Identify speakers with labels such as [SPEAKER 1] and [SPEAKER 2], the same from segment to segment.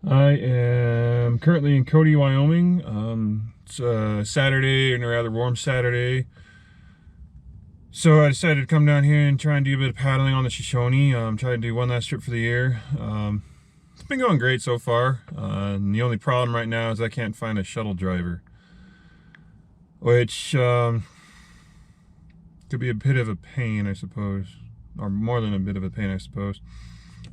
[SPEAKER 1] I am currently in Cody, Wyoming. It's a Saturday, and a rather warm Saturday. So I decided to come down here and try and do a bit of paddling on the Shoshone. Try to do one last trip for the year. It's been going great so far. And the only problem right now is I can't find a shuttle driver, which could be a bit of a pain, I suppose, or more than a bit of a pain, I suppose.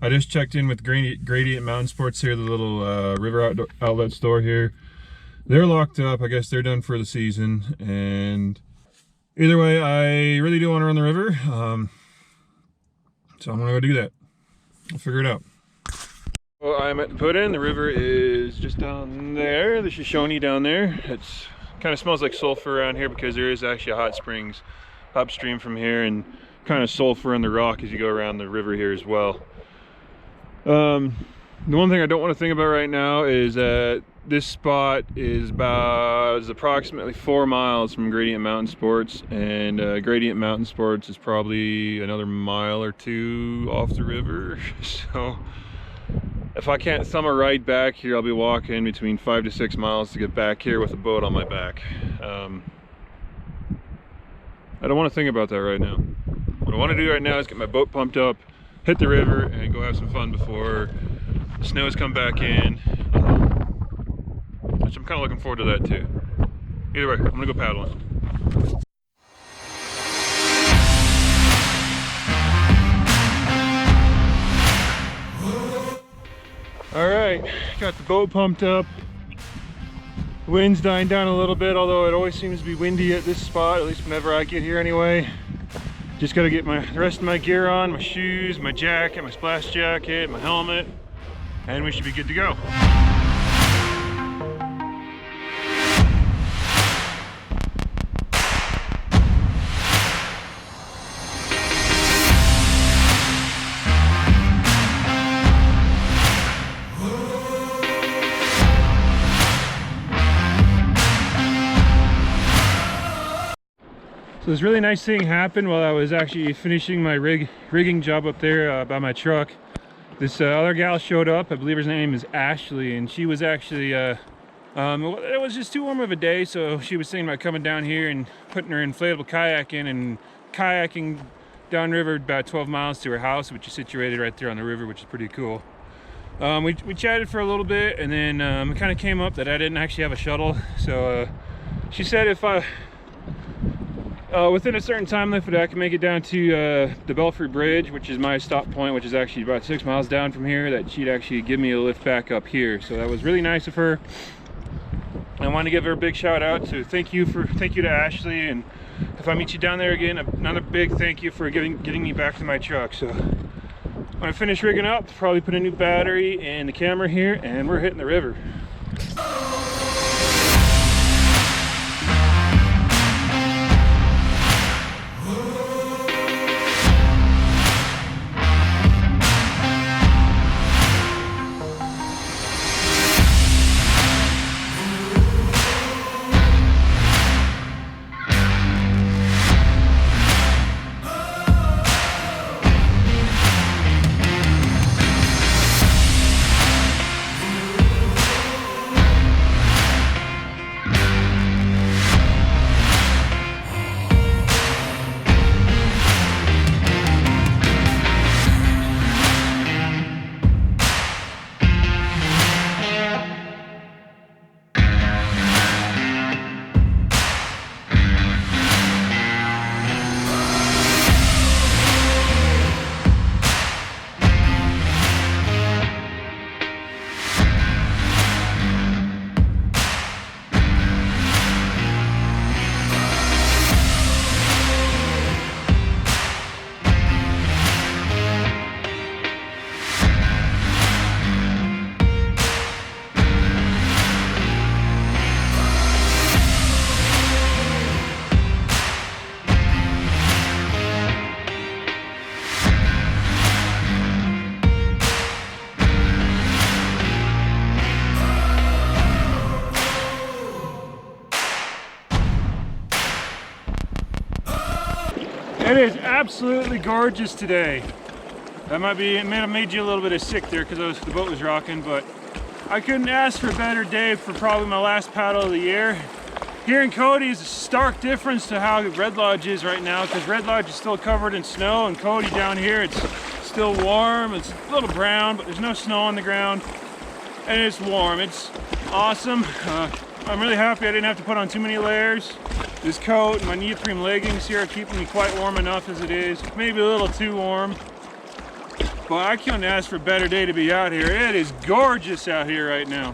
[SPEAKER 1] I just checked in with Gradient Mountain Sports here, the little river outlet store here. They're locked up. I guess they're done for the season. And either way, I really do want to run the river. So I'm going to go do that. I'll figure it out. Well, I'm at the put-in. The river is just down there, the Shoshone down there. It's kind of smells like sulfur around here because there is actually a hot springs upstream from here, and kind of sulfur in the rock as you go around the river here as well. The one thing I don't want to think about right now is that this spot is approximately 4 miles from Gradient Mountain Sports, and Gradient Mountain Sports is probably another mile or two off the river. So if I can't thumb a ride back here, I'll be walking between 5 to 6 miles to get back here with a boat on my back. I don't want to think about that right now. What I want to do right now is get my boat pumped up, hit the river, and go have some fun before the snows come back in, which I'm kind of looking forward to that too. Either way, I'm gonna go paddling. All right, got the boat pumped up. The wind's dying down a little bit, although it always seems to be windy at this spot, at least whenever I get here anyway. Just gotta get the rest of my gear on, my shoes, my jacket, my splash jacket, my helmet, and we should be good to go. So this really nice thing happened while I was actually finishing my rigging job up there by my truck. This other gal showed up. I believe her name is Ashley, and she was actually, it was just too warm of a day, so she was thinking about coming down here and putting her inflatable kayak in and kayaking downriver about 12 miles to her house, which is situated right there on the river, which is pretty cool. We chatted for a little bit, and then it kind of came up that I didn't actually have a shuttle, so she said if I within a certain time limit that I can make it down to the Belfry Bridge, which is my stop point, which is actually about 6 miles down from here, that she'd actually give me a lift back up here. So that was really nice of her. I want to give her a big shout out to thank you to Ashley, and if I meet you down there again, another big thank you for getting me back to my truck. So when I finish rigging up, probably put a new battery in the camera here, and we're hitting the river. It is absolutely gorgeous today. That may have made you a little bit sick there because the boat was rocking, but I couldn't ask for a better day for probably my last paddle of the year. Here in Cody is a stark difference to how Red Lodge is right now, because Red Lodge is still covered in snow, and Cody down here, it's still warm. It's a little brown, but there's no snow on the ground, and it's warm. It's awesome. I'm really happy I didn't have to put on too many layers. This coat and my neoprene leggings here are keeping me quite warm enough as it is. Maybe a little too warm. But I couldn't ask for a better day to be out here. It is gorgeous out here right now.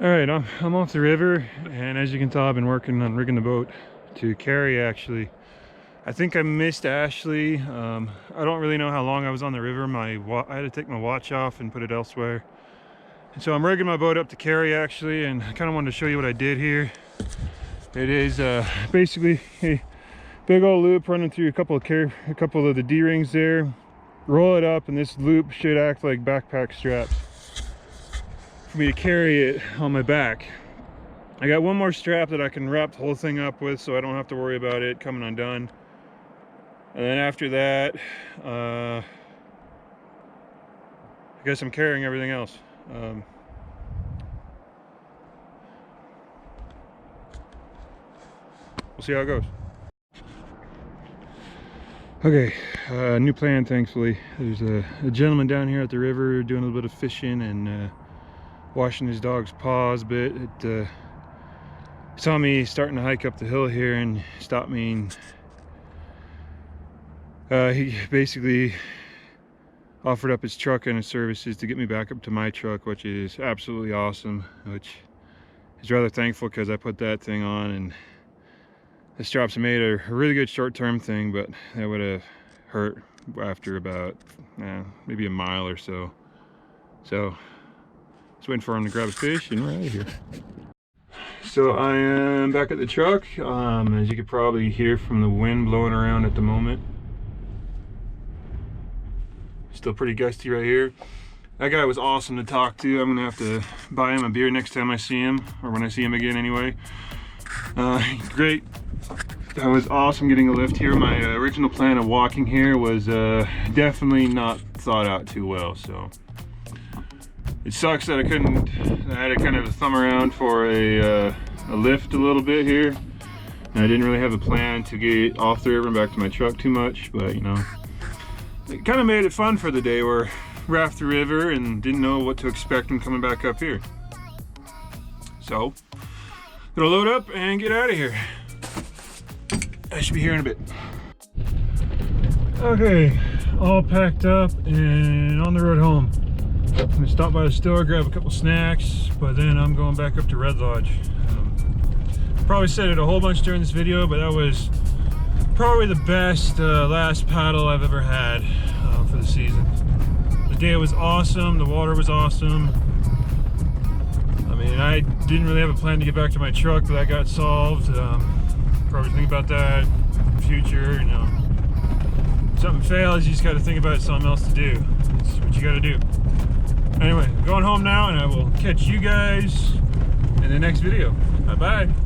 [SPEAKER 1] All right, I'm off the river, and as you can tell, I've been working on rigging the boat to carry Ashley. I think I missed Ashley. I don't really know how long I was on the river. I had to take my watch off and put it elsewhere. And so I'm rigging my boat up to carry Ashley, and I kind of wanted to show you what I did here. It is basically a big old loop running through a couple of the D-rings there. roll it up, and this loop should act like backpack straps for me to carry it on my back. I got one more strap that I can wrap the whole thing up with, so I don't have to worry about it coming undone. And then after that, I guess I'm carrying everything else. We'll see how it goes. Okay, new plan, thankfully. There's a gentleman down here at the river doing a little bit of fishing and washing his dog's paws a bit. It saw me starting to hike up the hill here and stopped me. And, he basically offered up his truck and his services to get me back up to my truck, which is absolutely awesome. Which is rather thankful because I put that thing on and the straps made a really good short-term thing, but that would have hurt after about maybe a mile or so. So just waiting for him to grab a fish and we're out of here. So I am back at the truck. As you could probably hear from the wind blowing around at the moment. Still pretty gusty right here. That guy was awesome to talk to. I'm gonna have to buy him a beer next time I see him, or when I see him again anyway. Great. That was awesome getting a lift here. My original plan of walking here was definitely not thought out too well, so it sucks that I had to kind of thumb around for a lift a little bit here, and I didn't really have a plan to get off the river and back to my truck too much, but you know, it kind of made it fun for the day. We're raft the river and didn't know what to expect when coming back up here. So gonna load up and get out of here. I should be here in a bit. Okay, all packed up and on the road home. I'm gonna stop by the store, grab a couple snacks, but then I'm going back up to Red Lodge. Probably said it a whole bunch during this video, but that was probably the best last paddle I've ever had for the season. The day was awesome, the water was awesome. I mean, I didn't really have a plan to get back to my truck, but that got solved. Probably think about that in the future, you know. If something fails, you just got to think about something else to do. That's what you got to do. Anyway, I'm going home now, and I will catch you guys in the next video. Bye-bye.